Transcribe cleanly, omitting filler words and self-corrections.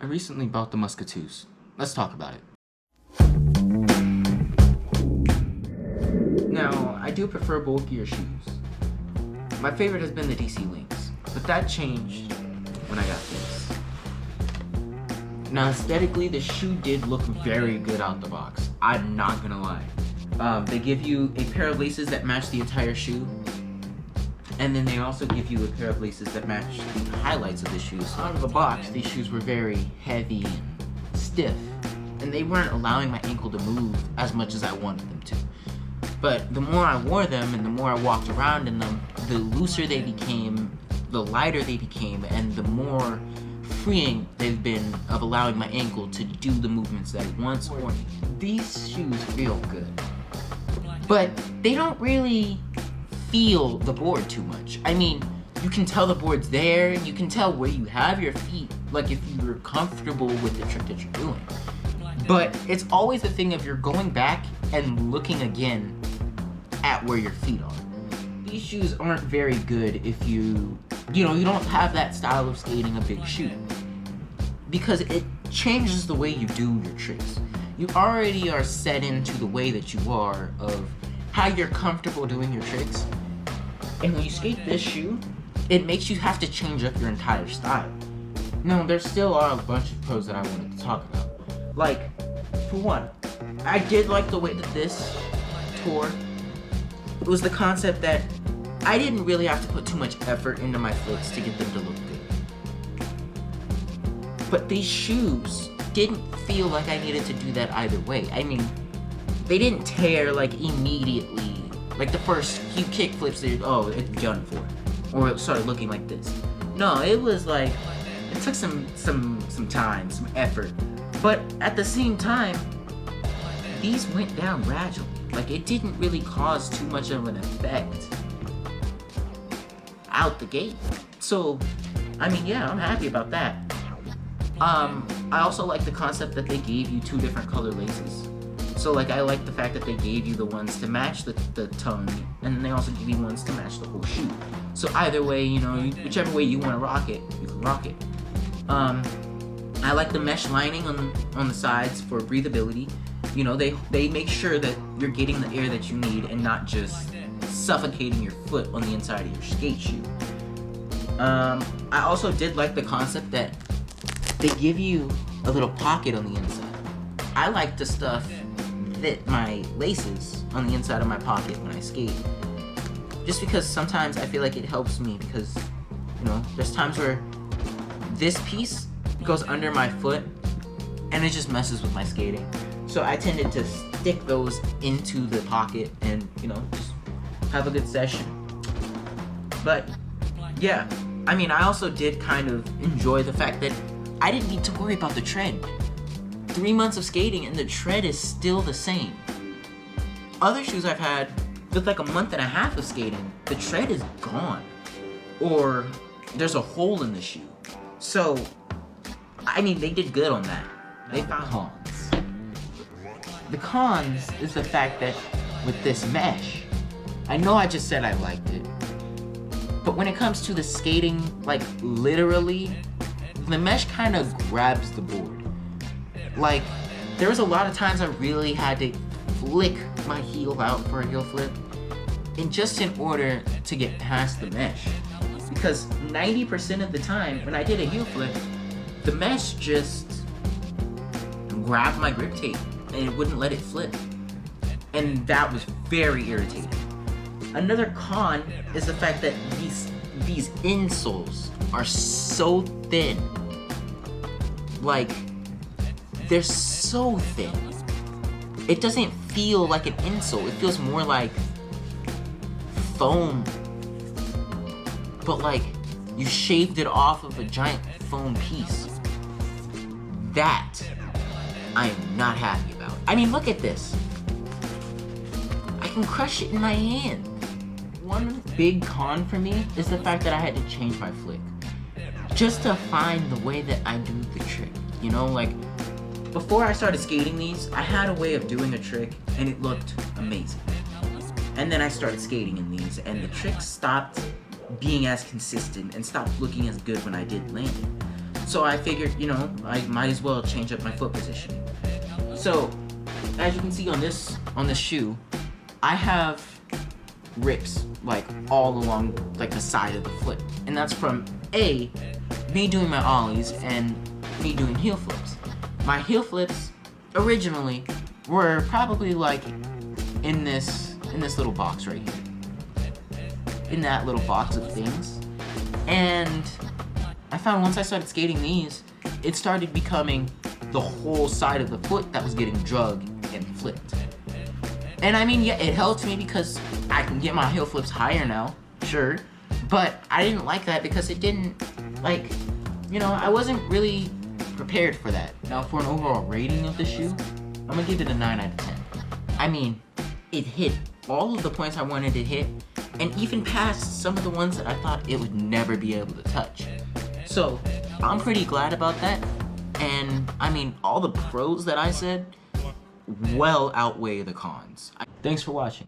I recently bought the Muska 2’s. Let's talk about it. Now, I do prefer bulkier shoes. My favorite has been the DC Links, but that changed when I got this. Now, aesthetically, the shoe did look very good out the box. I'm not gonna lie. They give you a pair of laces that match the entire shoe, and then they also give you a pair of laces that match the highlights of the shoe. So out of the box, these shoes were very heavy and stiff, and they weren't allowing my ankle to move as much as I wanted them to. But the more I wore them and the more I walked around in them, the looser they became, the lighter they became, and the more freeing they've been of allowing my ankle to do the movements that it wants. These shoes feel good, but they don't really feel the board too much. I mean, you can tell the board's there, you can tell where you have your feet, like if you're comfortable with the trick that you're doing. But it's always a thing of you're going back and looking again at where your feet are. These shoes aren't very good if you don't have that style of skating a big shoe, because it changes the way you do your tricks. You already are set into the way that you are of how you're comfortable doing your tricks, and when you skate this shoe, it makes you have to change up your entire style. Now, there still are a bunch of pros that I wanted to talk about. Like, for one, I did like the way that this tore. It was the concept that I didn't really have to put too much effort into my flicks to get them to look good. But these shoes didn't feel like I needed to do that either way. I mean, they didn't tear like immediately. Like the first few kick flips, it's done for. Or it started looking like this. No, it was like, it took some time, some effort. But at the same time, these went down gradually. Like, it didn't really cause too much of an effect out the gate. So, I mean, yeah, I'm happy about that. I also like the concept that they gave you 2 different color laces. So, like, I like the fact that they gave you the ones to match the tongue, and then they also give you ones to match the whole shoe. So either way, whichever way you want to rock it, you can rock it. I like the mesh lining on the sides for breathability. They make sure that you're getting the air that you need and not just suffocating your foot on the inside of your skate shoe. I also did like the concept that they give you a little pocket on the inside. I like to stuff my laces on the inside of my pocket when I skate, just because sometimes I feel like it helps me, because there's times where this piece goes under my foot and it just messes with my skating. So I tended to stick those into the pocket and just have a good session. But yeah, I mean, I also did kind of enjoy the fact that I didn't need to worry about the tread. 3 months of skating and the tread is still the same. Other shoes I've had with like a month and a half of skating, the tread is gone, or there's a hole in the shoe. So, I mean, they did good on that. They found cons. The cons is the fact that with this mesh, I know I just said I liked it, but when it comes to the skating, like literally, the mesh kind of grabs the board. Like, there was a lot of times I really had to flick my heel out for a heel flip, and just in order to get past the mesh. Because 90% of the time, when I did a heel flip, the mesh just grabbed my grip tape, and it wouldn't let it flip. And that was very irritating. Another con is the fact that these insoles are so thin. Like, they're so thin. It doesn't feel like an insole. It feels more like foam. But like, you shaved it off of a giant foam piece. That I am not happy about. I mean, look at this. I can crush it in my hand. One big con for me is the fact that I had to change my flick, just to find the way that I do the trick. Like, before I started skating these, I had a way of doing a trick, and it looked amazing. And then I started skating in these, and the trick stopped being as consistent and stopped looking as good when I did land it. So I figured, you know, I might as well change up my foot positioning. So, as you can see on this shoe, I have rips like all along like the side of the foot, and that's from me doing my ollies and me doing heel flips. My heel flips originally were probably like in this little box right here, in that little box of things, and I found once I started skating these, it started becoming the whole side of the foot that was getting drugged and flipped. And I mean, yeah, it helps me because I can get my heel flips higher now, sure, but I didn't like that because it didn't, like, you know, I wasn't really prepared for that. Now, for an overall rating of the shoe, I'm gonna give it a 9 out of 10. I mean, it hit all of the points I wanted to hit, and even past some of the ones that I thought it would never be able to touch. So, I'm pretty glad about that, and I mean, all the pros that I said well outweigh the cons. Thanks for watching.